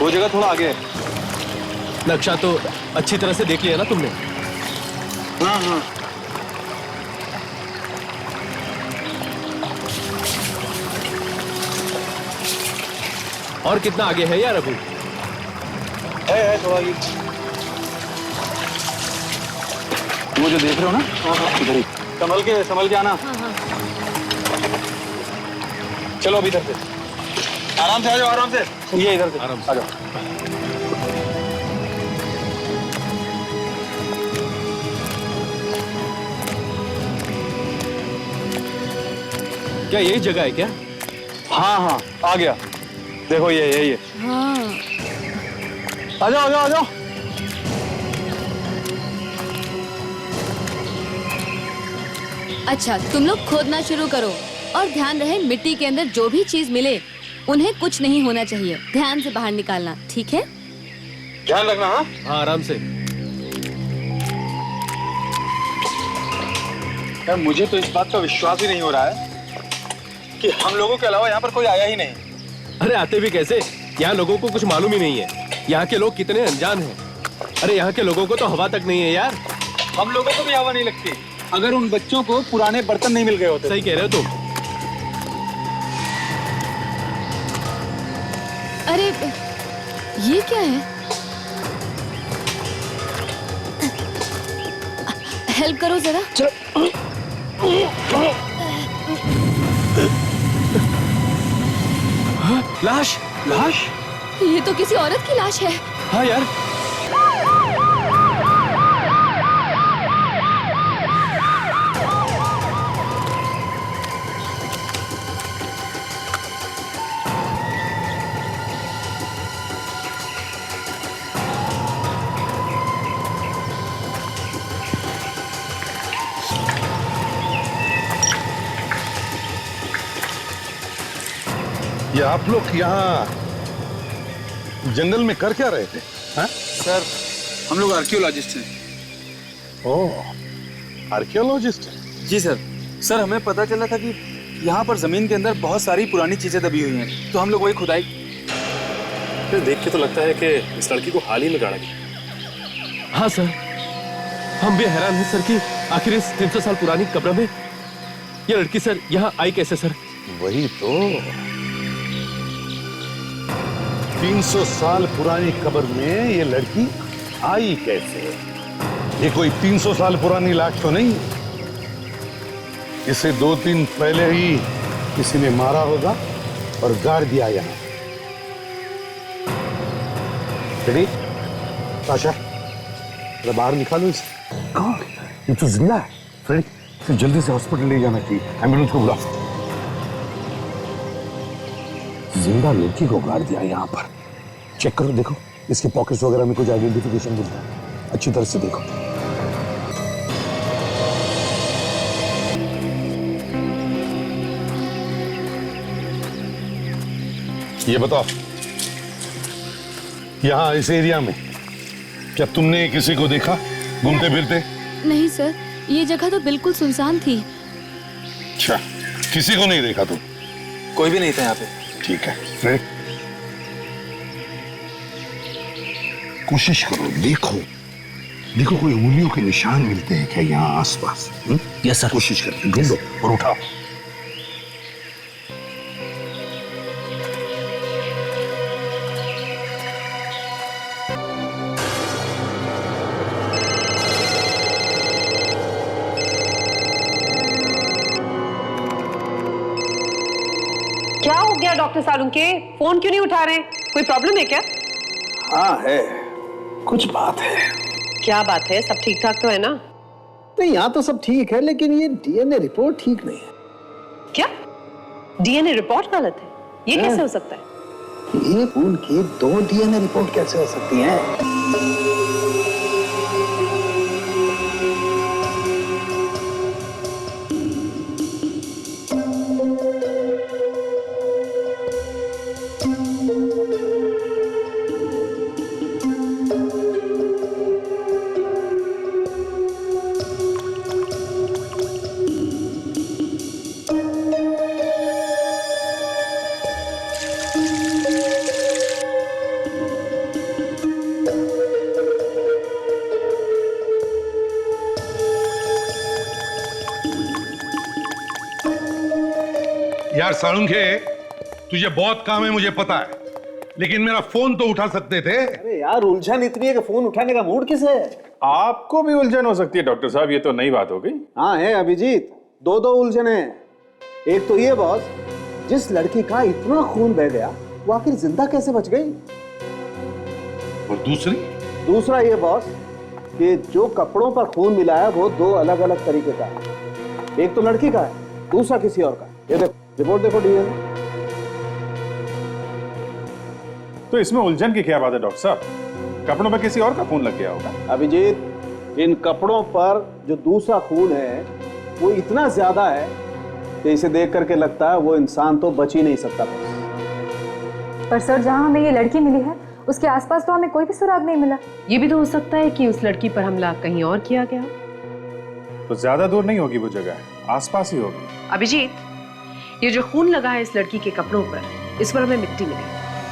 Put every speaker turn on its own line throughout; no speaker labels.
वो जगह थोड़ा आगे है।
नक्शा तो अच्छी तरह से देख लिया ना तुमने?
हाँ हाँ।
और कितना आगे है यार अभी?
है थोड़ा आगे। वो जो देख रहे हो ना, इधर ही। संभल के आना। चलो अभी इधर से आराम से आ जाओ, आराम से। ये इधर से
आराम से
आ जाओ।
क्या यही जगह है क्या?
हाँ हाँ आ गया, देखो ये यही है।
हाँ।
आ जाओ आ जाओ आ जाओ।
अच्छा, तुम लोग खोदना शुरू करो और ध्यान रहे मिट्टी के अंदर जो भी चीज मिले उन्हें कुछ नहीं होना चाहिए। ध्यान से बाहर निकालना, ठीक है?
ध्यान रखना। हाँ
हाँ आराम से।
यार मुझे तो इस बात का विश्वास ही नहीं हो रहा है कि हम लोगों के अलावा यहाँ पर कोई आया ही नहीं।
अरे आते भी कैसे? यहाँ लोगों को कुछ मालूम ही नहीं है। यहाँ के लोग कितने अनजान हैं। अरे यहाँ के लोगों को तो हवा तक नहीं है यार।
हम लोगों को भी हवा नहीं लगती अगर उन बच्चों को पुराने बर्तन नहीं मिल गए होते।
सही कह रहे हो तुम।
अरे ये क्या है? हेल्प करो जरा।
लाश।
लाश?
ये तो किसी औरत की लाश है।
हाँ यार।
ये आप लोग यहाँ जंगल में कर क्या रहे थे? हाँ?
सर हम लोग आर्कियोलॉजिस्ट हैं।
ओह, आर्कियोलॉजिस्ट?
जी सर। सर हमें पता चला था कि यहाँ पर जमीन के अंदर बहुत सारी पुरानी चीजें दबी हुई हैं, तो हम लोग वही खुदाई।
फिर देख के तो लगता है कि इस लड़की को हाल ही में गाड़ा गया।
हाँ सर, हम भी हैरान हैं सर कि आखिर इस 300 साल पुरानी कब्र में ये लड़की सर यहाँ आई कैसे सर?
वही तो, 300 साल पुरानी कब्र में ये लड़की आई कैसे? ये कोई 300 साल पुरानी लाश तो नहीं। इसे 2 दिन पहले ही किसी ने मारा होगा और गाड़ दिया यहाँ। रेडी? ताशा, जरा बाहर निकालो इसे। कौन? ये तो जिंदा है। फ्रेडी, इसे जल्दी से हॉस्पिटल ले जाना चाहिए। एम्बुलेंस को बुलाओ। जिंदा लड़की को गाड़ दिया यहाँ पर। चेक करो, देखो इसके पॉकेट्स वगैरह में कुछ आइडेंटिफिकेशन मिलता है। अच्छी तरह से देखो। ये बताओ, यहाँ इस एरिया में क्या तुमने किसी को देखा घूमते फिरते?
नहीं सर, ये जगह तो बिल्कुल सुनसान थी।
अच्छा, किसी को नहीं देखा तुम?
कोई भी नहीं था यहाँ पे।
ठीक है, रेडी? कोशिश करो, देखो देखो कोई उंगलियों के निशान मिलते हैं क्या यहाँ आसपास?
Yes sir.
कोशिश करके ढूंढो और उठाओ।
क्या हो गया डॉक्टर सालुंके? फोन क्यों नहीं उठा रहे हैं? कोई प्रॉब्लम है क्या?
हाँ है, कुछ बात है।
क्या बात है? सब ठीक ठाक तो है ना?
नहीं, यहाँ तो सब ठीक है, लेकिन ये डीएनए रिपोर्ट ठीक नहीं है।
क्या डीएनए रिपोर्ट गलत है? ये कैसे हो सकता है?
ये खून की 2 डीएनए रिपोर्ट कैसे हो सकती है?
साळुंखे, तुझे बहुत काम है मुझे पता है, लेकिन मेरा फोन तो उठा सकते थे।
अरे यार उलझन इतनी है कि फोन उठाने का मूड किसे है?
आपको भी उलझन हो सकती है डॉक्टर साहब, ये तो नई बात हो गई।
हाँ है अभिजीत, दो उलझन है। एक तो ये बॉस, जिस लड़की का इतना खून बह गया वो आखिर जिंदा कैसे बच गई?
और
दूसरा ये बॉस कि जो कपड़ों पर खून मिला है वो दो अलग अलग तरीके का है। एक तो लड़की का है, दूसरा किसी और का। ये देखो, रिपोर्ट देखो डीएनए।
तो इसमें उलझन की क्या बात है डॉक्टर साहब? कपड़ों पर किसी और का खून लग गया होगा।
अभिजीत, इन कपड़ों पर जो दूसरा खून है वो इतना ज्यादा है कि इसे देख करके लगता है वो इंसान तो बच ही नहीं सकता।
पर सर, जहां हमें ये लड़की मिली है उसके आसपास तो हमें कोई भी सुराग नहीं मिला।
ये भी तो हो सकता है कि उस लड़की पर हमला कहीं और किया गया।
तो ज्यादा दूर नहीं होगी वो जगह, आसपास ही होगी।
अभिजीत, ये जो खून लगा है इस लड़की के कपड़ों पर, इस पर हमें मिट्टी मिली,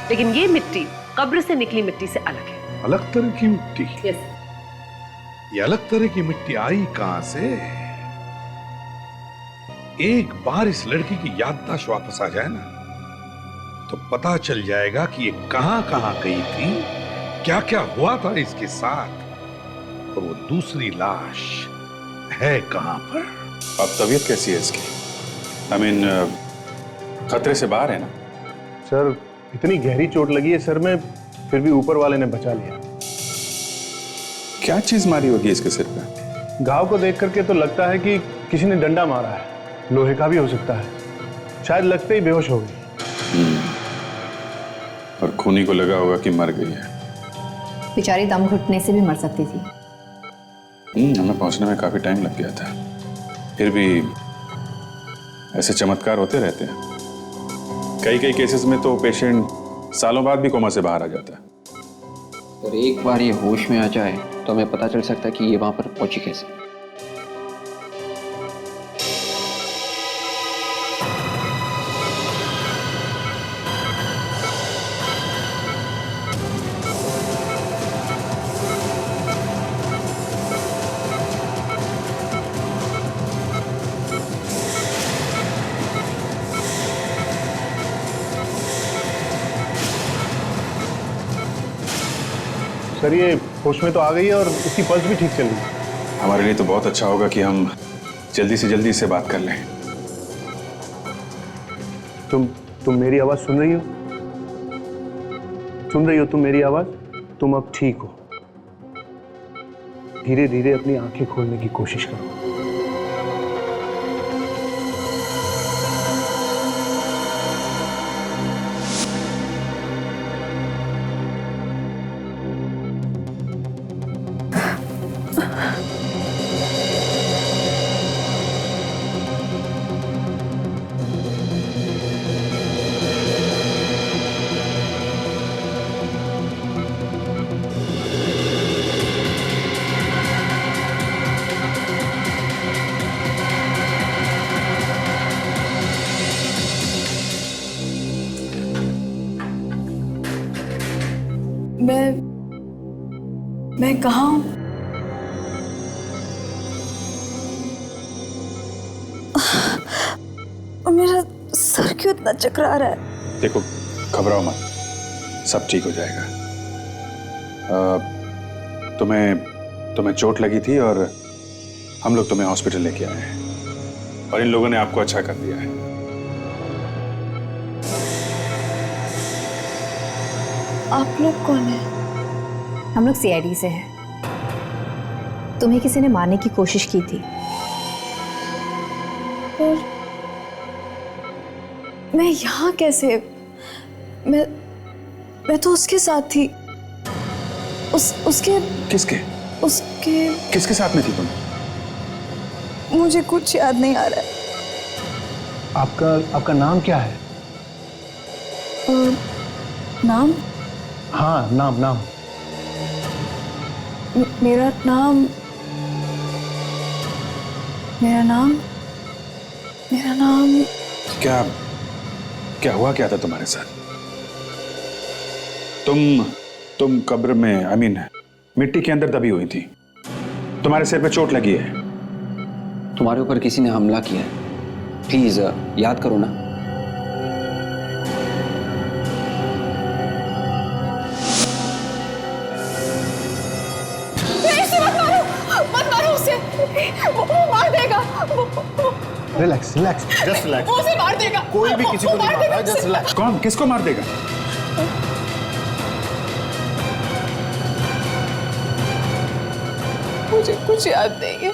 लेकिन ये मिट्टी कब्र से निकली मिट्टी से अलग है।
अलग तरह की मिट्टी?
यस।
ये अलग तरह की मिट्टी आई कहां से? एक बार इस लड़की की याददाश्त वापस आ जाए ना, तो पता चल जाएगा कि ये कहां कहां गई थी, क्या क्या हुआ था इसके साथ, और वो दूसरी लाश है कहां पर।
अब तबीयत कैसी है इसकी? आई मीन, खतरे से बाहर है ना?
सर, इतनी गहरी चोट लगी है सर में, फिर भी ऊपर वाले ने बचा लिया।
क्या चीज मारी होगी इसके सिर पे?
घाव को देख करके तो लगता है कि किसी ने डंडा मारा है, लोहे का भी हो सकता है। शायद लगते ही बेहोश हो गई।
और खूनी को लगा होगा कि मर गई है।
बेचारी दम घुटने से भी मर सकती थी।
हमें पहुंचने में काफी टाइम लग गया था, फिर भी ऐसे चमत्कार होते रहते हैं। कई केसेस में तो पेशेंट सालों बाद भी कोमा से बाहर आ जाता है।
और एक बार ये होश में आ जाए तो हमें पता चल सकता है कि ये वहां पर पहुंची कैसे।
सर, ये होश में तो आ गई है और उसकी पल्स भी ठीक चल रही है।
हमारे लिए तो बहुत अच्छा होगा कि हम जल्दी से जल्दी इससे बात कर लें।
तुम मेरी आवाज सुन रही हो? सुन रही हो तुम मेरी आवाज? तुम अब ठीक हो। धीरे धीरे अपनी आंखें खोलने की कोशिश करो।
मैं कहाँ हूँ? मेरा सर क्यों इतना चकरा रहा है?
देखो, घबराओ मत, सब ठीक हो जाएगा। तुम्हें चोट लगी थी और हम लोग तुम्हें हॉस्पिटल लेके आए हैं, और इन लोगों ने आपको अच्छा कर दिया है।
आप लोग कौन हैं? हम लोग सीआईडी से हैं। तुम्हें किसी ने मारने की कोशिश की थी और मैं यहाँ कैसे? मैं तो उसके साथ थी। उसके
किसके साथ में थी तुम?
मुझे कुछ याद नहीं आ रहा है।
आपका नाम क्या है?
नाम?
हाँ, नाम।
मेरा नाम
क्या हुआ क्या था तुम्हारे साथ? तुम कब्र में, आई मीन मिट्टी के अंदर दबी हुई थी, तुम्हारे सिर पे चोट लगी है।
तुम्हारे ऊपर किसी ने हमला किया है। प्लीज याद करो ना।
वो मार देगा।
Relax relax, just relax.
वो उसे मार देगा।
कोई भी किसी को नहीं मार रहा, जस्ट रिलैक्स।
कौन किसको मार देगा?
मुझे कुछ याद नहीं है,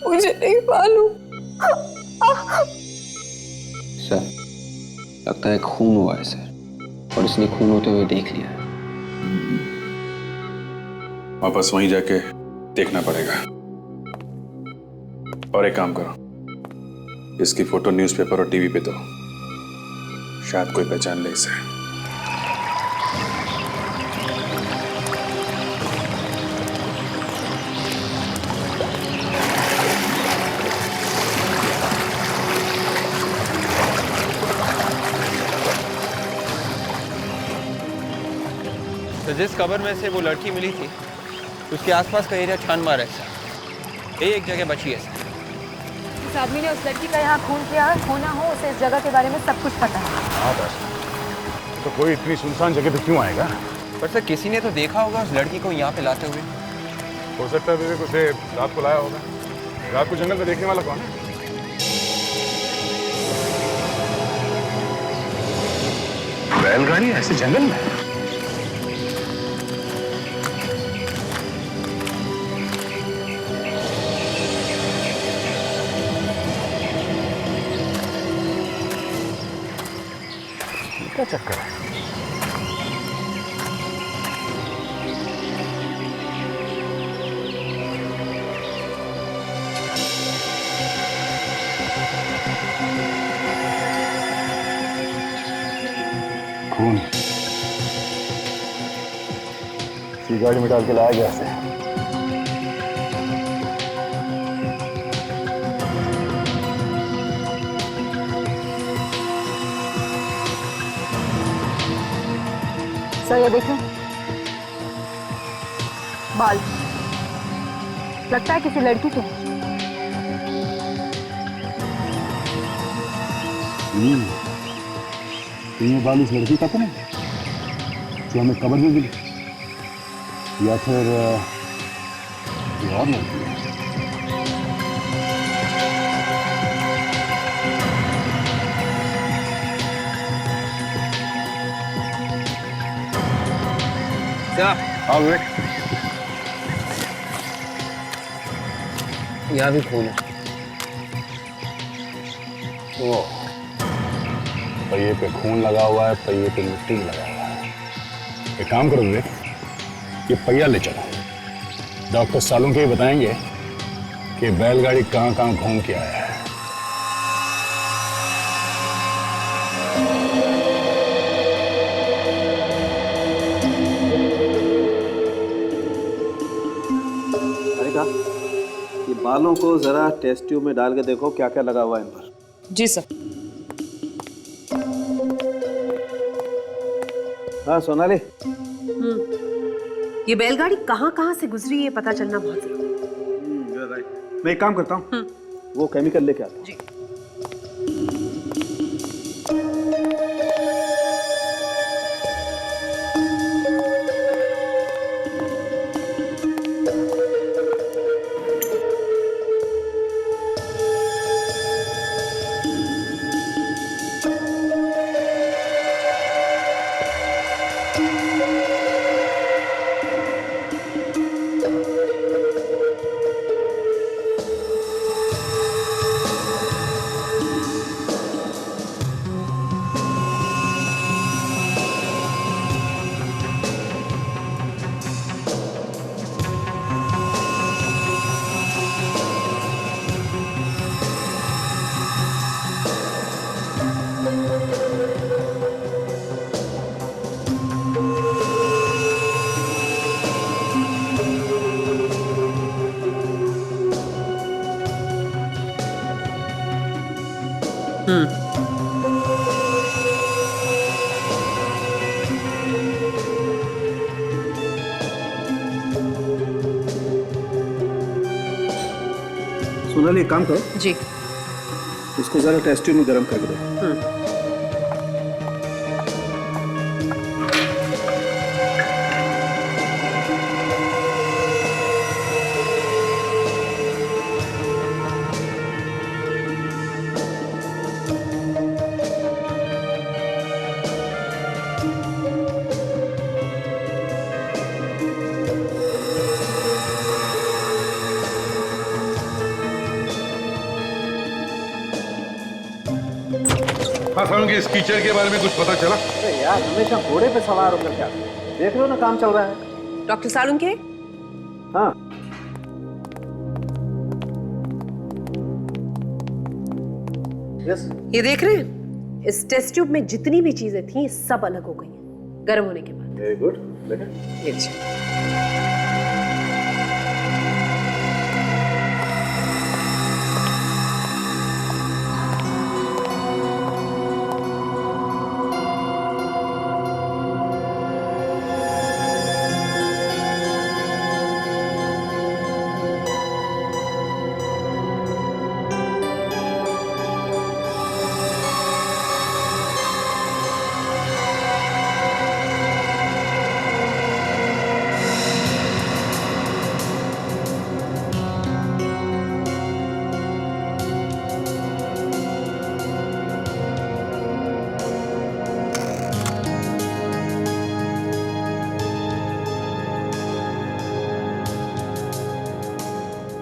मुझे नहीं मालूम।
सर, लगता है खून हुआ है सर, और इसने खून होते हुए देख लिया है।
वापस वहीं जाके देखना पड़ेगा। और एक काम करो, इसकी फोटो न्यूज़पेपर और टीवी पे दो, शायद कोई पहचान ले इसे।
तो जिस कब्र में से वो लड़की मिली थी, उसके आसपास का एरिया छान मारा है सर। एक जगह बची है सर।
इस आदमी ने उस लड़की का यहाँ खून किया, होना हो उसे इस जगह के बारे में सब कुछ पता है।
हाँ बस, तो कोई इतनी सुनसान जगह पे क्यों आएगा?
पर सर किसी ने तो देखा होगा उस लड़की को यहाँ पे लाते हुए।
हो सकता है विवेक उसे रात को लाया होगा। रात को जंगल में देखने वाला कौन है? बैलगाड़ी ऐसे जंगल में? क्या चक्कर है? खून इसी गाड़ी में डाल के लाया गया से।
सर ये देखें, बाल लगता है किसी लड़की के।
ये बाल उस लड़की का तो नहीं जो हमें कब्र में मिली, या फिर ये और लड़की है?
क्या?
हाँ विवेक,
यहाँ भी खून है।
ओह, पहिए पे खून लगा हुआ है, पहिए पे मिट्टी लगा हुआ है। एक काम करो विवेक, ये पहिया ले चलो। डॉक्टर सालों के बताएंगे कि बैलगाड़ी कहाँ कहाँ घूम के आया है।
ये बालों को जरा टेस्ट ट्यूब में डाल के देखो क्या क्या लगा हुआ है इन पर।
जी सर।
हाँ सोनाली,
ये बैलगाड़ी कहाँ कहाँ से गुजरी ये पता चलना बहुत जरूरी है।
मैं एक काम करता हूँ, वो केमिकल लेके आता हूँ।
जी।
सोनाली एक काम करो
जी,
इसको जरा टेस्ट ट्यूब में गर्म करके दो।
सालुंके इस कीचड़ के बारे में कुछ पता चला?
अरे यार, हमेशा घोड़े पे सवार होकर क्या, देख रहे हो ना काम चल रहा है।
डॉक्टर सालुंके,
हाँ यस,
ये देख रहे हैं, इस टेस्ट ट्यूब में जितनी भी चीजें थी सब अलग हो गई हैं गर्म होने के बाद।
Very good.
ये लीजिए।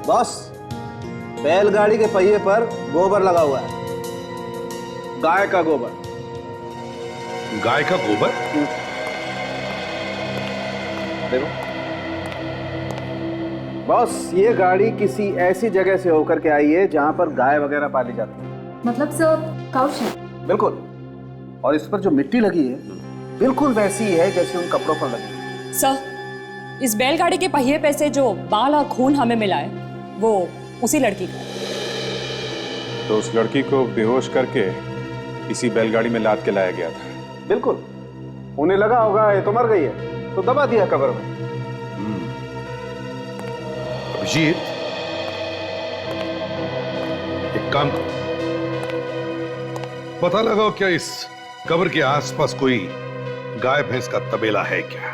बॉस, बैलगाड़ी के पहिए पर गोबर लगा हुआ है, गाय का गोबर।
गाय का गोबर?
देखो बॉस, ये गाड़ी किसी ऐसी जगह से होकर के आई है जहां पर गाय वगैरह पाली जाती है।
मतलब सर काउच है?
बिल्कुल। और इस पर जो मिट्टी लगी है बिल्कुल वैसी ही है जैसे उन कपड़ों पर लगी है।
सर, इस बैलगाड़ी के पहिए पे से जो बाल और खून हमें मिला है वो उसी लड़की का।
तो उस लड़की को बेहोश करके इसी बैलगाड़ी में लाद के लाया गया था।
बिल्कुल। उन्हें लगा होगा ये तो मर गई है, तो दबा दिया कब्र में।
अभिजीत, एक काम करो, पता लगाओ क्या इस कब्र के आसपास कोई गाय भैंस का तबेला है क्या?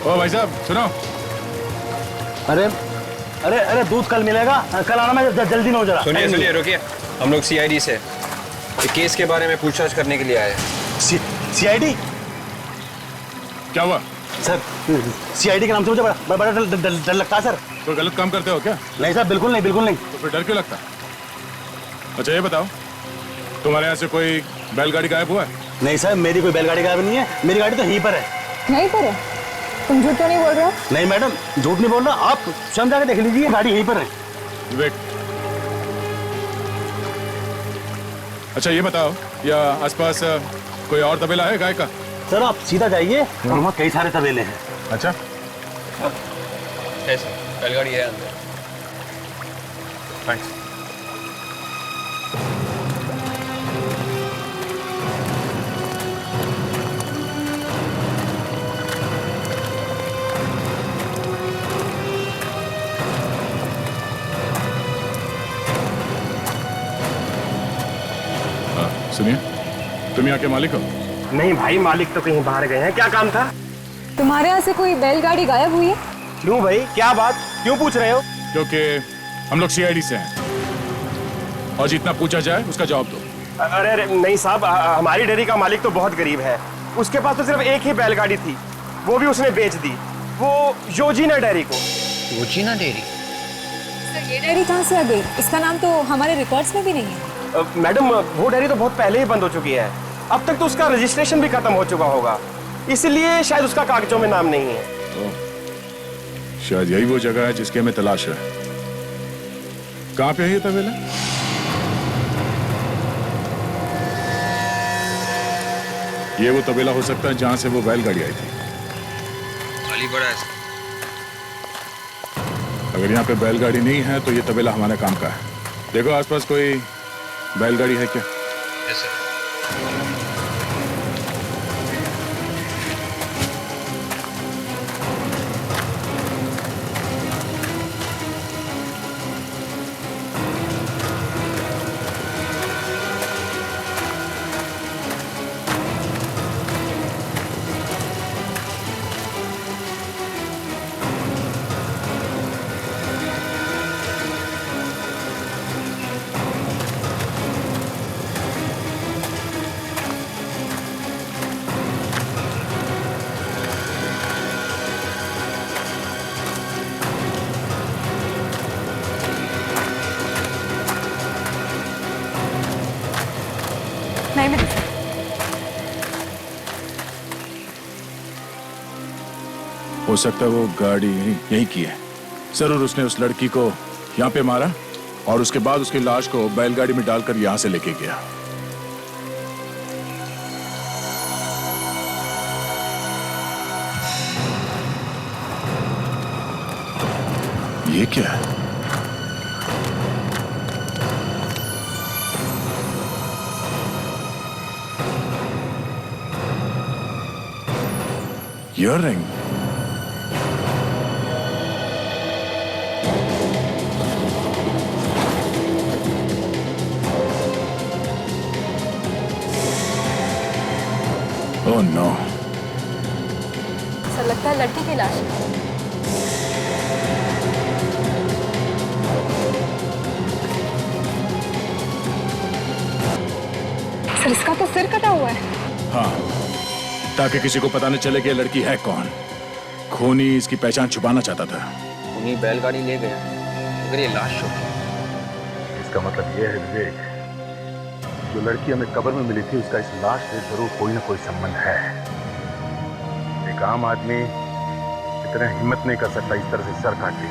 ओ भाई साहब सुनो।
अरे अरे अरे, दूध कल मिलेगा, कल आना, मैं जल्दी ना हो जरा।
सुनिए सुनिए, रुकिए। हम लोग सीआईडी से एक केस के बारे में पूछताछ करने के लिए आए हैं।
सीआईडी?
क्या हुआ
सर? सीआईडी के नाम से मुझे बड़ा बड़ा डर लगता है सर।
कोई गलत काम करते हो क्या?
नहीं सर, बिल्कुल नहीं, बिल्कुल नहीं।
तो फिर डर क्यों लगता? अच्छा ये बताओ, तुम्हारे यहाँ से कोई बैलगाड़ी गायब हुआ है?
नहीं सर, मेरी कोई बैलगाड़ी गायब नहीं है, मेरी गाड़ी तो यहीं पर है।
यहीं पर है? तुम झूठ तो नहीं बोल रहे हो?
नहीं मैडम, झूठ नहीं बोल रहा, आप स्वयं जाकर देख लीजिए, गाड़ी यहीं पर है।
विवेक, अच्छा ये बताओ, या आसपास कोई और तबेला है गाय का?
सर आप सीधा जाइए और वहाँ कई सारे तबेले हैं।
अच्छा
बैलगाड़ी है अंदर। थैंक्स।
सुनिए, तुम यहाँ के मालिक हो?
नहीं भाई, मालिक तो कहीं बाहर गए हैं। क्या काम था?
तुम्हारे यहाँ से कोई बैलगाड़ी गायब हुई है?
क्यों भाई, क्या बात, क्यों पूछ रहे हो?
क्योंकि हम लोग सीआईडी से हैं और जितना पूछा जाए उसका जवाब दो।
अरे अरे नहीं साहब, हमारी डेयरी का मालिक तो बहुत गरीब है। उसके पास तो सिर्फ एक ही बैलगाड़ी थी, वो भी उसने बेच दी, वो योजीना डेयरी को।
योजीना डेयरी?
ये डेयरी कहाँ से आ गई? इसका नाम तो हमारे रिकॉर्ड्स में भी नहीं है।
मैडम, वो डेयरी तो बहुत पहले ही बंद हो चुकी है। अब तक तो उसका रजिस्ट्रेशन भी खत्म हो चुका होगा, इसलिए शायद उसका कागजों में नाम नहीं है।
शायद यही वो जगह है जिसकी हमें तलाश है। कहाँ पे है ये तबेला? ये वो तबेला हो सकता है जहां से वो बैलगाड़ी आई थी।
खाली पड़ा है।
अगर यहाँ पे बैलगाड़ी नहीं है तो ये तबेला हमारे काम का है। देखो आसपास कोई बैलगाड़ी है क्या?
Yes sir.
नहीं मिली।
हो सकता है वो गाड़ी यहीं की है। जरूर उसने उस लड़की को यहाँ पे मारा और उसके बाद उसकी लाश को बैलगाड़ी में डालकर यहाँ से लेके गया। ये क्या है? Earring. Oh no.
सर लगता है लड़की की लाश है। सर इसका तो सिर कटा हुआ है।
हाँ, ताकि किसी को पता न चले कि लड़की है कौन। खूनी इसकी पहचान छुपाना चाहता था।
उन्हीं बैलगाड़ी ले गया अगर ये लाश हो।
इसका मतलब यह है विवेक, जो लड़की हमें कब्र में मिली थी उसका इस लाश से जरूर कोई ना कोई संबंध है। एक आम आदमी इतना हिम्मत नहीं कर सकता इस तरह से सर काट ले।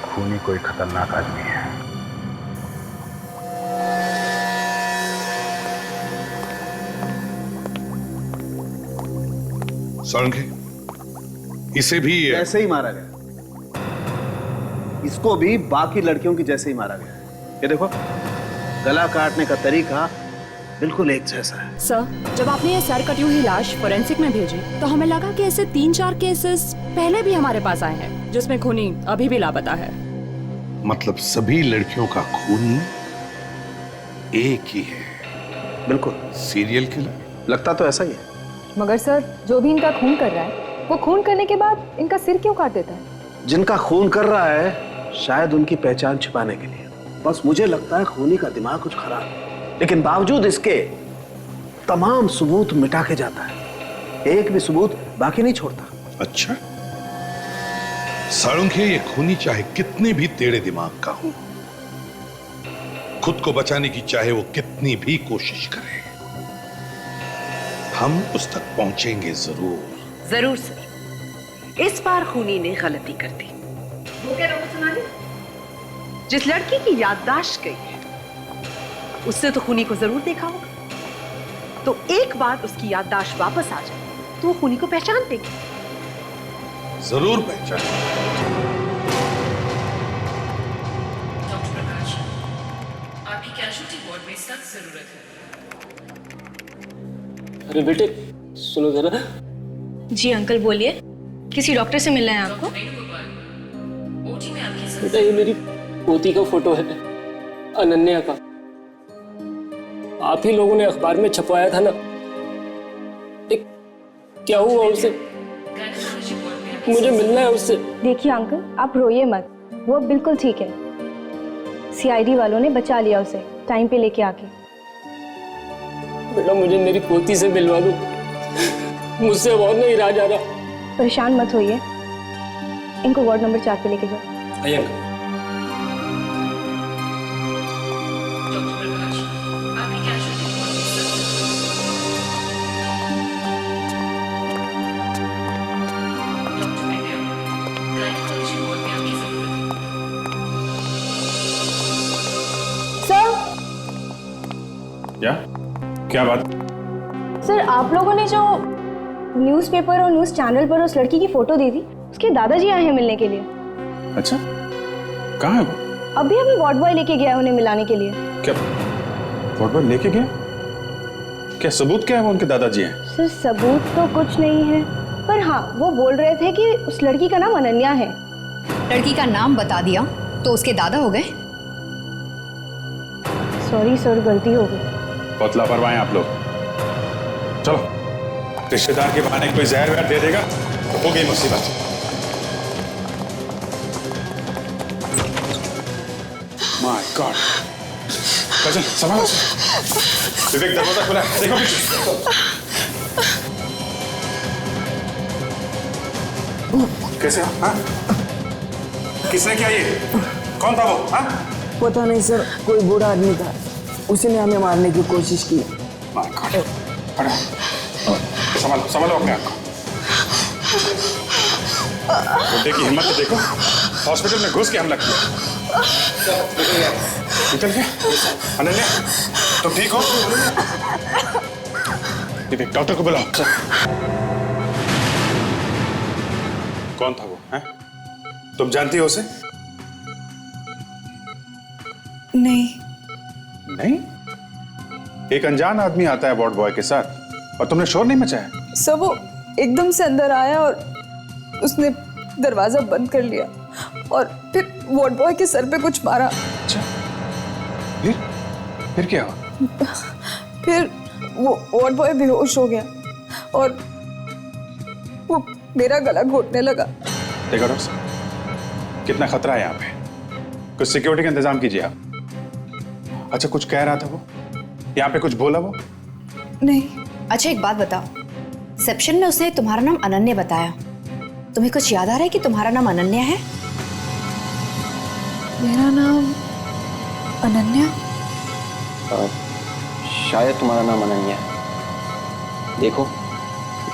खूनी कोई खतरनाक आदमी है।
सारंगी, इसे भी
ऐसे ही मारा गया। इसको भी बाकी लड़कियों की जैसे ही मारा गया। ये देखो, गला काटने का तरीका बिल्कुल एक जैसा है।
सर, जब आपने ये सर कटी हुई लाश फोरेंसिक में भेजी तो हमें लगा कि ऐसे 3-4 केसेस पहले भी हमारे पास आए हैं जिसमें खूनी अभी भी लापता है।
मतलब सभी लड़कियों का खूनी एक ही है?
बिल्कुल।
Serial killer?
लगता तो ऐसा ही है।
मगर सर, जो भी इनका खून कर रहा है वो खून करने के बाद इनका सिर क्यों काट देता है?
जिनका खून कर रहा है शायद उनकी पहचान छिपाने के लिए। बस मुझे लगता है खूनी का दिमाग कुछ खराब है, लेकिन बावजूद इसके तमाम सबूत मिटा के जाता है। एक भी सबूत बाकी नहीं छोड़ता।
अच्छा, सारंगी, ये खूनी चाहे कितने भी टेढ़े दिमाग का हो, खुद को बचाने की चाहे वो कितनी भी कोशिश करे, हम उस तक पहुंचेंगे जरूर।
जरूर सर। इस बार खूनी ने गलती कर दी। वो क्या रोको सुनाने? जिस लड़की की याददाश्त गई है उससे तो खूनी को जरूर देखा होगा। तो एक बार उसकी याददाश्त वापस आ जाए तो वो खूनी को पहचान देगी।
जरूर पहचान।
डॉक्टर प्रकाश, आपकी कैजुअल्टी वार्ड में सख्त जरूरत है।
अरे बेटे सुनो जरा।
जी अंकल बोलिए, किसी डॉक्टर से मिलना है आपको?
बेटा ये मेरी पोती का फोटो है, अनन्या का। आप ही लोगों ने अखबार में छपवाया था ना। क्या हुआ उससे? मुझे मिलना है उससे।
देखिए अंकल, आप रोइए मत, वो बिल्कुल ठीक है। सीआईडी वालों ने बचा लिया उसे टाइम पे लेके आके।
बेटा मुझे मेरी पोती से मिलवा दो, मुझसे अब और नहीं रहा जा रहा।
परेशान मत होइए, इनको वार्ड नंबर 4 पे लेके जाओ।
आइए।
क्या बात?
सर आप लोगों ने जो न्यूज़पेपर और न्यूज़ चैनल पर उस लड़की की फोटो दी थी, उसके दादाजी आए हैं मिलने के लिए।
अच्छा, कहाँ है वो?
अभी अभी वार्ड बॉय लेके गया है उन्हें मिलाने के लिए।
क्या वार्ड बॉय लेके गया? क्या सबूत क्या है वो उनके दादाजी हैं?
सर सबूत तो कुछ नहीं है, पर हाँ वो बोल रहे थे कि उस लड़की का नाम अनन्या है।
लड़की का नाम बता दिया तो उसके दादा हो गए?
सॉरी सर, गलती हो गई।
बहुत लापरवाह हैं आप लोग। चलो, रिश्तेदार के बहाने कोई जहर वहर दे देगा तो हो गई मुसीबत। माय गॉड, काजल संभालो। विवेक दरवाजा खुला है, देखो पीछे। कैसे हो? हाँ? किसने किया ये? कौन था वो? हाँ?
पता नहीं सर, कोई बूढ़ा आदमी था, उसी ने हमें मारने की कोशिश की।
माय गॉड, संभालो संभालो अपने आप को। बुड्ढे की हिम्मत तो देखो, हॉस्पिटल में घुस के हमला किया। निकल गया? अनन्या, तुम ठीक हो? विवेक, डॉक्टर को बुलाओ। कौन था वो? हैं? तुम जानती हो उसे?
नहीं।
नहीं? एक अनजान आदमी आता है वार्ड बॉय के साथ और तुमने शोर नहीं मचाया?
सर वो एकदम से अंदर आया और उसने दरवाजा बंद कर लिया और फिर वार्ड बॉय के सर पे कुछ मारा।
अच्छा, फिर क्या हुआ?
फिर वो वार्ड बॉय बेहोश हो गया और वो मेरा गला घोटने लगा।
देखो डॉक्टर साहब, कितना खतरा है यहाँ पे, कुछ सिक्योरिटी का इंतजाम कीजिए आप। अच्छा, कुछ कह रहा था वो? यहाँ पे कुछ बोला वो?
नहीं।
अच्छा एक बात बताओ, रिसेप्शन में उसने तुम्हारा नाम अनन्या बताया, तुम्हें कुछ याद आ रहा है कि तुम्हारा नाम अनन्या है?
मेरा नाम अनन्या?
शायद तुम्हारा नाम अनन्या है। देखो,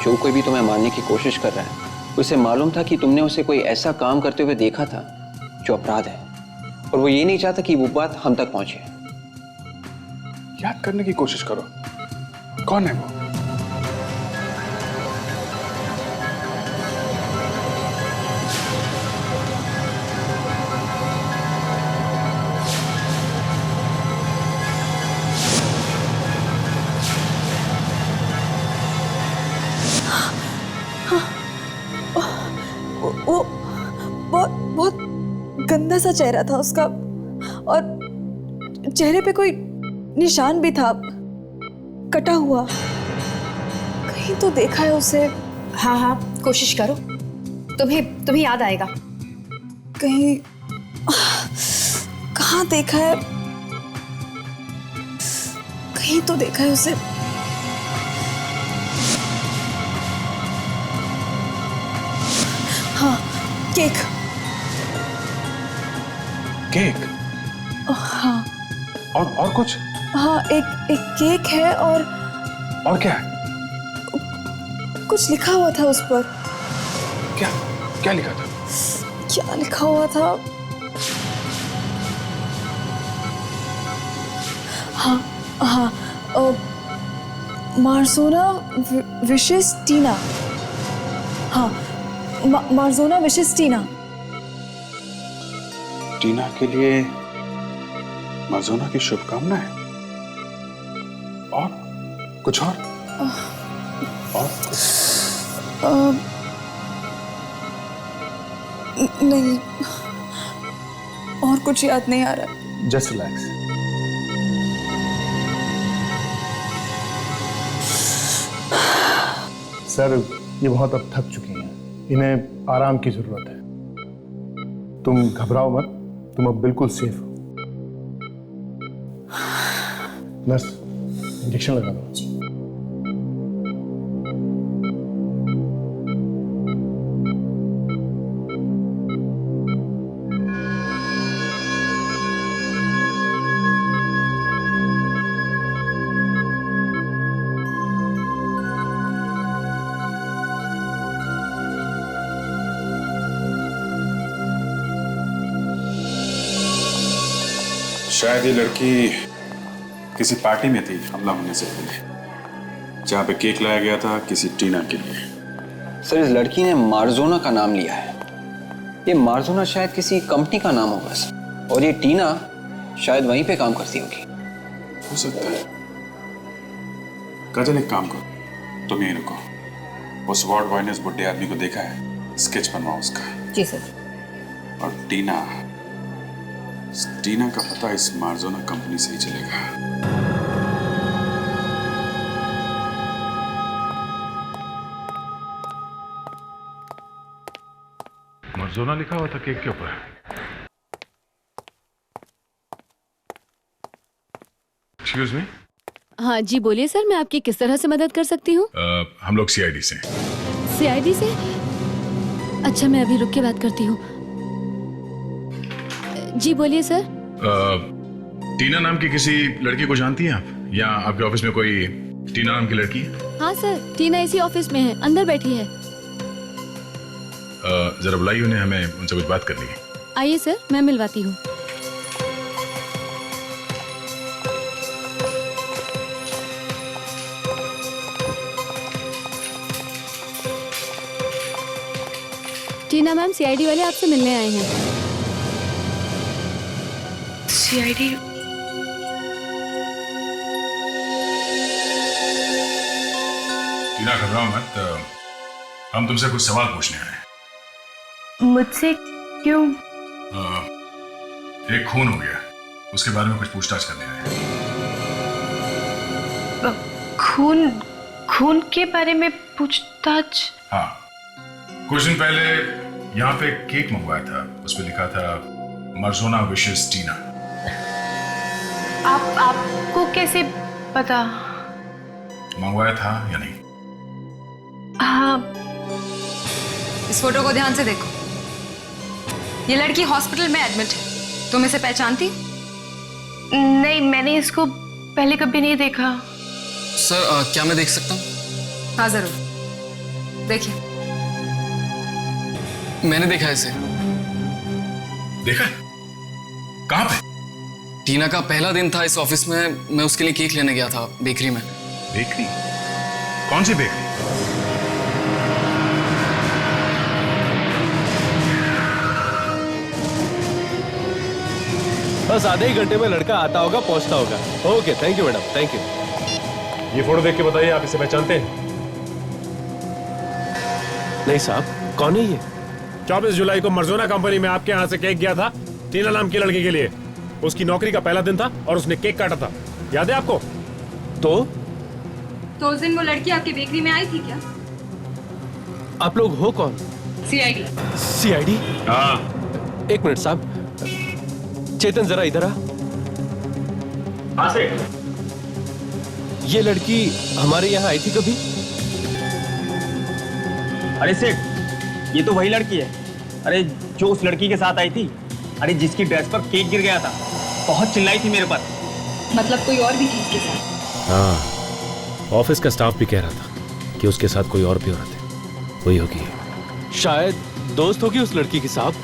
जो कोई भी तुम्हें मारने की कोशिश कर रहा है, उसे मालूम था कि तुमने उसे कोई ऐसा काम करते हुए देखा था जो अपराध है, और वो ये नहीं चाहता कि वो बात हम तक पहुंचे।
याद करने की कोशिश करो, कौन है वो?
वो बहुत गंदा सा चेहरा था उसका और चेहरे पे कोई निशान भी था, कटा हुआ। कहीं तो देखा है उसे।
हाँ हाँ कोशिश करो, तुम्हें याद आएगा।
कहीं कहाँ देखा है, कहीं तो देखा है उसे। हाँ, केक।
केक?
हाँ।
और कुछ?
हाँ, एक केक है और
क्या है?
कुछ लिखा हुआ था उस पर।
क्या लिखा था?
क्या लिखा हुआ था? हाँ, मार्जोना विशेस टीना। हाँ, मार्जोना विशेस टीना।
टीना के लिए मार्जोना की शुभकामनाएं। और कुछ और?
नहीं, और कुछ याद नहीं आ रहा।
Just relax. सर, ये बहुत अब थक चुकी हैं, इन्हें आराम की जरूरत है। तुम घबराओ मत, तुम अब बिल्कुल सेफ हो। नर्स, इंजेक्शन लगा दो।
शायद ये लड़की किसी पार्टी में थी हमला होने से पहले। जहाँ पे केक लाया गया था किसी टीना के लिए।
सर, इस लड़की ने मार्जोना का नाम लिया है। ये मार्जोना शायद किसी कंपनी का नाम होगा सर, और ये टीना शायद वहीं पे काम करती होगी।
हो सकता है। काजल, एक काम करो, तुम यहीं रुको। उस वार्ड बॉय ने उस बुड्ढे आदमी को देखा है, स्केच बनवाओ उसका।
जी सर।
और टीना का पता इस मार्जोना कंपनी से ही चलेगा।
मार्जोना लिखा हुआ था केक के ऊपर। Excuse me.
हाँ जी बोलिए सर, मैं आपकी किस तरह से मदद कर सकती हूँ?
हम लोग सीआईडी से।
सीआईडी से? अच्छा, मैं अभी रुक के बात करती हूँ। जी बोलिए सर।
टीना नाम की किसी लड़की को जानती हैं आप, या आपके ऑफिस में कोई टीना नाम की लड़की है?
हाँ सर, टीना इसी ऑफिस में है, अंदर बैठी है।
जरा बुलाइए उन्हें, हमें उनसे कुछ बात करनी है।
आइए सर, मैं मिलवाती हूँ। टीना मैम, सीआईडी वाले आपसे मिलने आए हैं।
सीआईडी?
टीना, घबराओ मत, हम तुमसे कुछ सवाल पूछने आए हैं।
मुझसे क्यों?
एक खून हो गया, उसके बारे में कुछ पूछताछ करने आए हैं।
खून के बारे में पूछताछ?
हाँ, कुछ दिन पहले यहाँ पे केक मंगवाया था, उस पे लिखा था मार्जोना विशेस टीना।
आपको कैसे पता?
मंगवाया था या नहीं?
हाँ।
इस फोटो को ध्यान से देखो। ये लड़की हॉस्पिटल में एडमिट है। तुम इसे पहचानती?
नहीं, मैंने इसको पहले कभी नहीं देखा।
सर, क्या मैं देख सकता हूँ?
हाँ जरूर, देखिए।
मैंने देखा है इसे।
देखा? कहाँ पे?
टीना का पहला दिन था इस ऑफिस में, मैं उसके लिए केक लेने गया था बेकरी में।
बेकरी? कौन सी बेकरी?
बस आधे ही घंटे में लड़का आता होगा, पहुंचता होगा। Okay, thank you madam, thank you.
ये फोटो देख के बताइए, आप इसे पहचानते हैं?
नहीं साहब, कौन है ये?
24 जुलाई को मर्जोना कंपनी में आपके यहाँ से केक गया था टीना नाम की लड़की के लिए। उसकी नौकरी का पहला दिन था और उसने केक काटा था, याद है आपको?
तो
उस दिन वो लड़की आपकी बेकरी में आई थी क्या?
आप लोग हो कौन?
सीआईडी।
सीआईडी?
हाँ।
एक मिनट साहब, चेतन जरा इधर आ।
हाँ से।
ये लड़की हमारे यहाँ आई थी कभी?
अरे सेठ, ये तो वही लड़की है। अरे जो उस लड़की के साथ आई थी, अरे जिसकी ड्रेस पर केक गिर गया था, बहुत चिल्लाई थी मेरे पर।
मतलब कोई और भी थी इसके साथ?
हाँ, ऑफिस का स्टाफ भी कह रहा था कि उसके साथ कोई और भी औरत है, वही होगी।
शायद दोस्त होगी उस लड़की की साहब।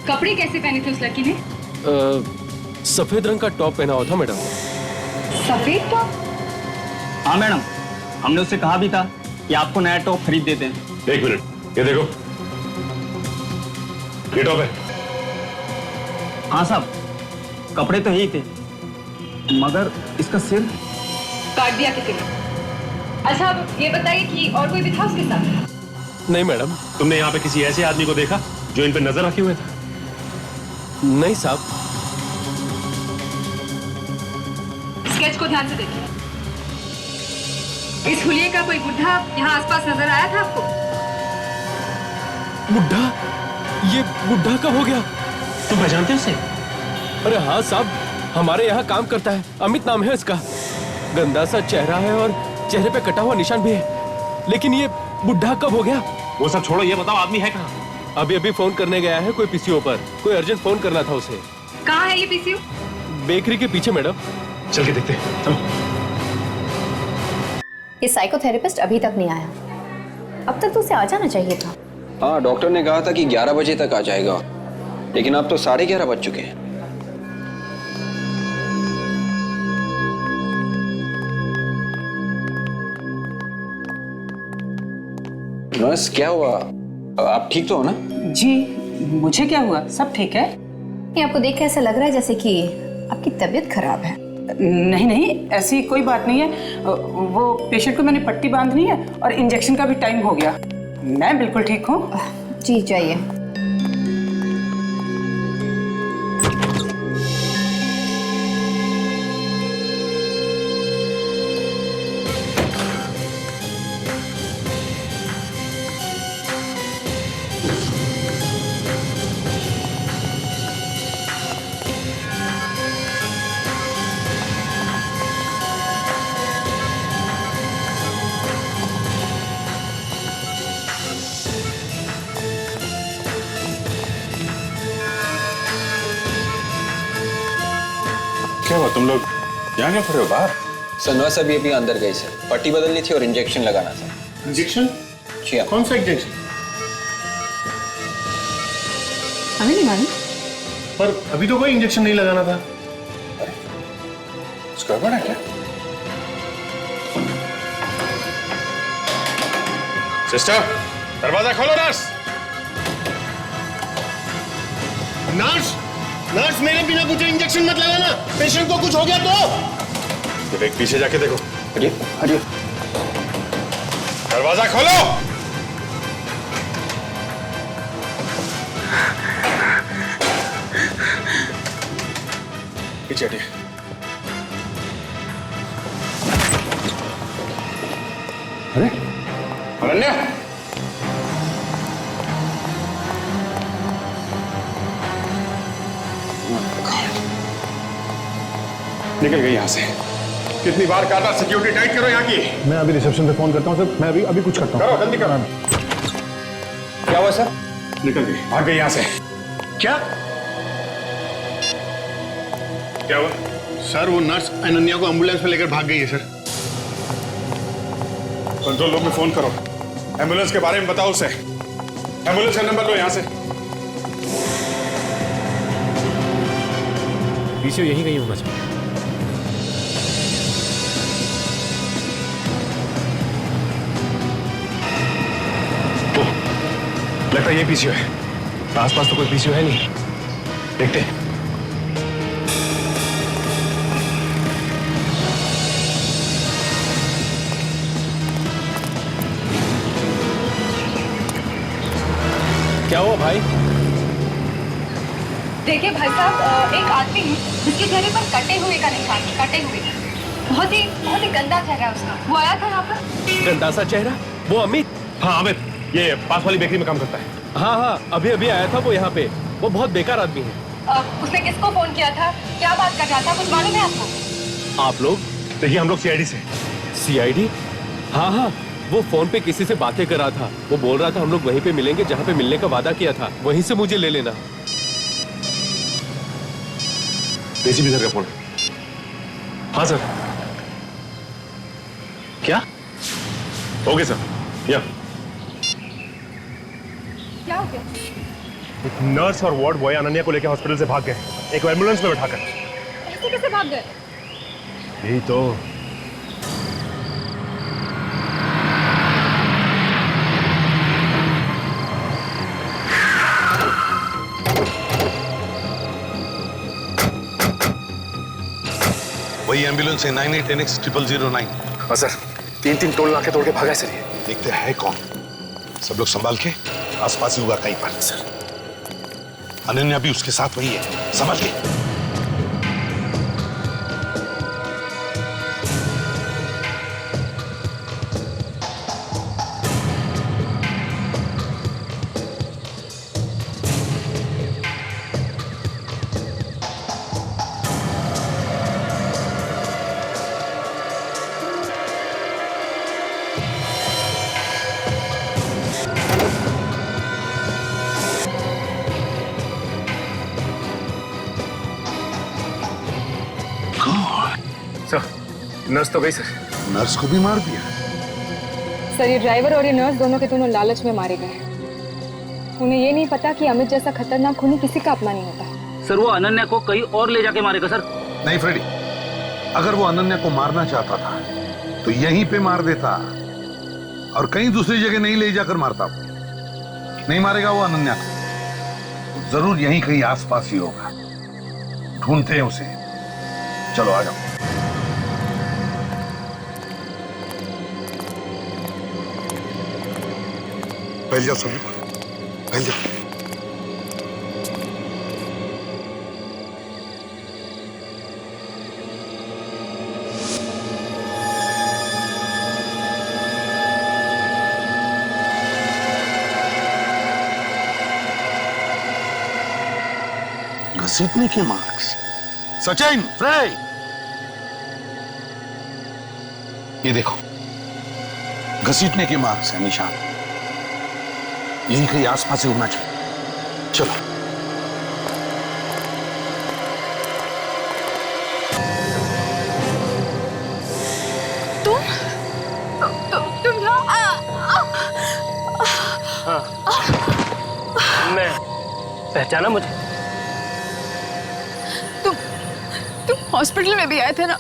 कपड़े कैसे पहने थे उस लड़की ने?
सफेद रंग का टॉप पहना हुआ था मैडम।
सफेद टॉप?
हाँ मैडम, हमने उससे कहा भी था कि आपको नया टॉप खरीद देते हैं।
एक मिनट, ये देखो, ये टॉप है।
हाँ साहब, कपड़े तो यही थे, मगर इसका सिर
काट दिया किसी ने। अच्छा, अब ये बताइए कि और कोई भी था उसके साथ?
नहीं मैडम।
तुमने यहाँ पे किसी ऐसे आदमी को देखा जो इन पे नजर रखे हुए था?
नहीं साहब।
स्केच को ध्यान से देखिए। इस हुलिये का कोई बुढ़ा यहाँ आसपास नजर आया था आपको?
बुढ़ा? ये बुढ़ा कब हो गया?
तुम पहचानते हो उसे?
अरे हाँ साहब, हमारे यहाँ काम करता है, अमित नाम है इसका। गंदा सा चेहरा है और चेहरे पे कटा हुआ निशान भी है, लेकिन ये बुढ़ा कब हो गया?
वो सब छोड़ो, ये बताओ आदमी है कहाँ?
अभी फोन करने गया है कोई पीसीओ पर, कोई अर्जेंट फोन करना था उसे।
कहाँ है ये पीसीओ?
बेकरी के पीछे मैडम।
चल के देखते हैं, चलो।
ये साइकोथेरेपिस्ट अभी तक नहीं आया, अब तक तो उसे आ जाना चाहिए था।
हाँ, डॉक्टर ने कहा था कि 11 बजे तक आ जाएगा, लेकिन अब तो 11:30 बज चुके हैं। नर्स क्या हुआ? आप ठीक तो हो ना?
जी, मुझे क्या हुआ? सब ठीक है।
ये आपको देख के ऐसा लग रहा है जैसे कि आपकी तबीयत खराब है।
नहीं नहीं, ऐसी कोई बात नहीं है। वो पेशेंट को मैंने पट्टी बांधनी है और इंजेक्शन का भी टाइम हो गया। मैं बिल्कुल ठीक हूँ।
जी जाइए।
क्या हुआ, तुम लोग यहाँ क्यों खड़े हो बाहर?
सर नर्स अभी अंदर गई सर, पट्टी बदलनी थी और इंजेक्शन लगाना था।
इंजेक्शन?
जी हाँ।
कौन सा इंजेक्शन?
हमें नहीं मालूम।
पर अभी तो कोई इंजेक्शन नहीं लगाना था।
कुछ गड़बड़ है क्या? सिस्टर, दरवाजा खोलो। नर्स,
नर्स, नर्स, मेरे बिना पूछे इंजेक्शन मत लगाना। पेशेंट को कुछ हो गया तो?
एक पीछे जाके देखो।
हटिए, हटिए।
दरवाजा खोलो। पीछे हटिए।
अरे
अनन्या, निकल गई यहां से। कितनी बार कहा था सिक्योरिटी टाइट करो यहाँ की।
मैं अभी रिसेप्शन पे फोन करता हूँ सर। मैं अभी कुछ करता हूँ।
करो, जल्दी करो।
क्या हुआ सर?
निकल गई, भाग गई यहाँ से।
क्या?
क्या हुआ?
सर वो नर्स अनन्या को एम्बुलेंस में लेकर भाग गई है सर।
कंट्रोल रूम में फोन करो, एम्बुलेंस के बारे में बताओ उसे। एम्बुलेंस का नंबर लो यहाँ से।
पीछे यही कहीं होना चाहिए।
लगता है ये पीसीओ है। आसपास तो कोई पीसीओ है नहीं। देखते हैं।
क्या हुआ भाई?
देखिए भाई साहब, एक आदमी है जिसके चेहरे पर कटे हुए का निशान, कटे हुए। बहुत ही गंदा चेहरा है उसका। वो आया था यहाँ पर।
गंदा सा चेहरा? वो अमित?
हाँ अमित, ये पास वाली बेकरी में काम करता है।
हाँ हाँ, अभी आया था वो यहाँ पे। वो बहुत बेकार आदमी है।
उसने किसको फोन किया था, क्या बात कर रहा था, कुछ मालूम है आपको?
आप लोग?
देखिए हम लोग सीआईडी से।
सीआईडी? हाँ हाँ, वो फोन पे किसी से बातें कर रहा था। वो बोल रहा था हम लोग वहीं पे मिलेंगे जहाँ पे मिलने का वादा किया था, वहीं से मुझे ले लेना।
एसीपी सर का फोन। हाँ सर। क्या? Okay sir. या
क्या हो गया?
एक नर्स और वार्ड बॉय अनन्या को लेकर हॉस्पिटल से भाग गए, एक एम्बुलेंस में बैठाकर।
ऐसे कैसे भाग गए?
यही तो।
वही एम्बुलेंस है 98NX0009।
हाँ सर, 3 टोल नाके तोड़ के भागा है सर ये।
देखते हैं कौन। सब लोग संभाल के, आसपास ही होगा कहीं पर। सर अनन्या भी उसके साथ वही है, संभाल के।
नर्स तो गई सर।
नर्स को भी मार दिया?
सर ये ड्राइवर और ये नर्स दोनों के दोनों लालच में मारे गए। उन्हें ये नहीं पता कि अमित जैसा खतरनाक खूनी किसी का अपना नहीं होता।
सर वो अनन्या को कहीं और ले जाके मारेगा सर।
नहीं फ्रेडी, अगर वो अनन्या को मारना चाहता था तो यहीं पे मार देता। और कहीं दूसरी जगह नहीं ले जाकर मारता वो। नहीं मारेगा वो अनन्या को, जरूर यहीं कहीं आसपास ही होगा। ढूंढते हैं उसे। चलो आ जाओ। बैठ जाओ सभी, बैठ जाओ। घसीटने के मार्क्स। सचिन, फ्राई, ये देखो, घसीटने के मार्क्स है, निशान। यही कहीं आसपास ही होना चाहिए। चलो।
तुम यहाँ?
हाँ, मैं पहचाना मुझे?
तुम हॉस्पिटल में भी आए थे ना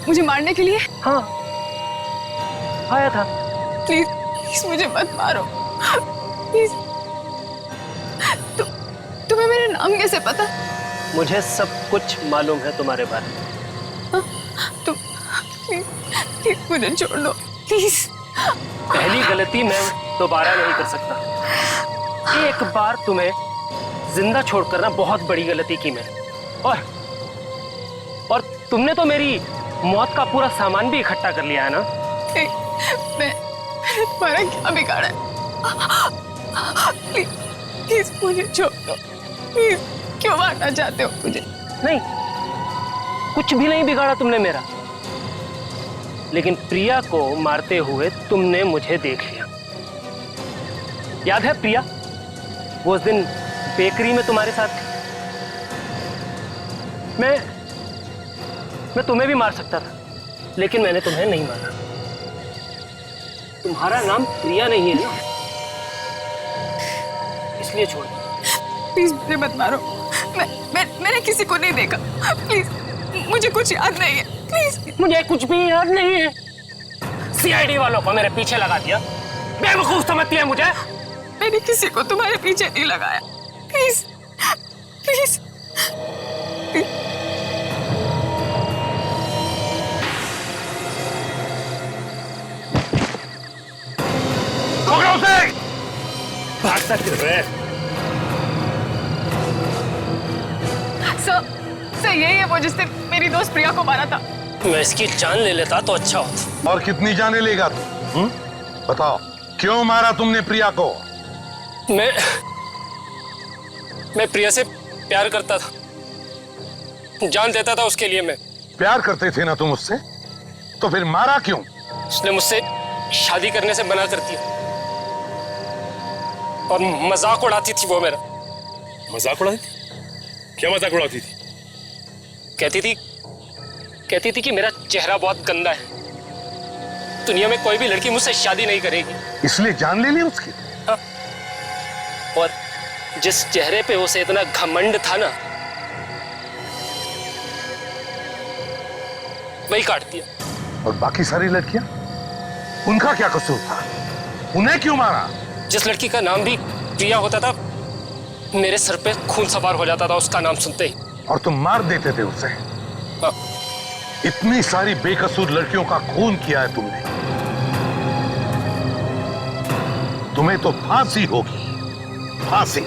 मुझे मारने के लिए?
हाँ, आया था।
प्लीज प्लीज मुझे मत मारो प्लीज। तुम्हें मेरा नाम कैसे पता?
मुझे सब कुछ मालूम है तुम्हारे बारे में।
तुम प्लीज मुझे छोड़ दो प्लीज।
पहली गलती मैं दोबारा नहीं कर सकता। एक बार तुम्हें जिंदा छोड़कर ना बहुत बड़ी गलती की मैंने। और तुमने तो मेरी मौत का पूरा सामान भी इकट्ठा कर लिया है ना?
मैं तुम्हारा क्या बिगाड़ा है? प्लीज मुझे छोड़ दो प्लीज। क्यों मारना चाहते हो मुझे?
नहीं, कुछ भी नहीं बिगाड़ा तुमने मेरा। लेकिन प्रिया को मारते हुए तुमने मुझे देख लिया। याद है प्रिया, वो उस दिन बेकरी में तुम्हारे साथ थी? मैं तुम्हें भी मार सकता था, लेकिन मैंने तुम्हें नहीं मारा। तुम्हारा नाम प्रिया नहीं है ना, इसलिए छोड़ दो।
प्लीज मुझे मत मारो। मैंने किसी को नहीं देखा। प्लीज मुझे कुछ याद नहीं है। प्लीज
मुझे कुछ भी याद नहीं है। सीआईडी वालों को मेरे पीछे लगा दिया। बेवकूफ समझती है मुझे?
मैंने किसी को तुम्हारे पीछे नहीं लगाया। Please please.
भागता क्यों है?
सर यही है वो जिसने मेरी दोस्त प्रिया को मारा था।
मैं इसकी जान ले लेता तो अच्छा होता।
और कितनी जाने लेगा तू? बताओ, क्यों मारा तुमने प्रिया को?
मैं प्रिया से प्यार करता था, जान देता था उसके लिए। मैं
प्यार करते थे ना तुम उससे, तो फिर मारा क्यों?
उसने मुझसे शादी करने से मना कर दिया और मजाक उड़ाती थी वो मेरा।
मजाक उड़ाती थी? क्या मजाक उड़ाती थी?
कहती थी कि मेरा चेहरा बहुत गंदा है, दुनिया में कोई भी लड़की मुझसे शादी नहीं करेगी।
इसलिए जान ले ली उसकी?
हाँ। और जिस चेहरे पे उसे इतना घमंड था ना, वही काट दिया।
और बाकी सारी लड़कियां, उनका क्या कसूर था? उन्हें क्यों मारा?
जिस लड़की का नाम भी प्रिया होता था, मेरे सर पे खून सवार हो जाता था उसका नाम सुनते ही।
और तुम मार देते थे उसे?
हाँ।
इतनी सारी बेकसूर लड़कियों का खून किया है तुमने। तुम्हें तो फांसी होगी, फांसी।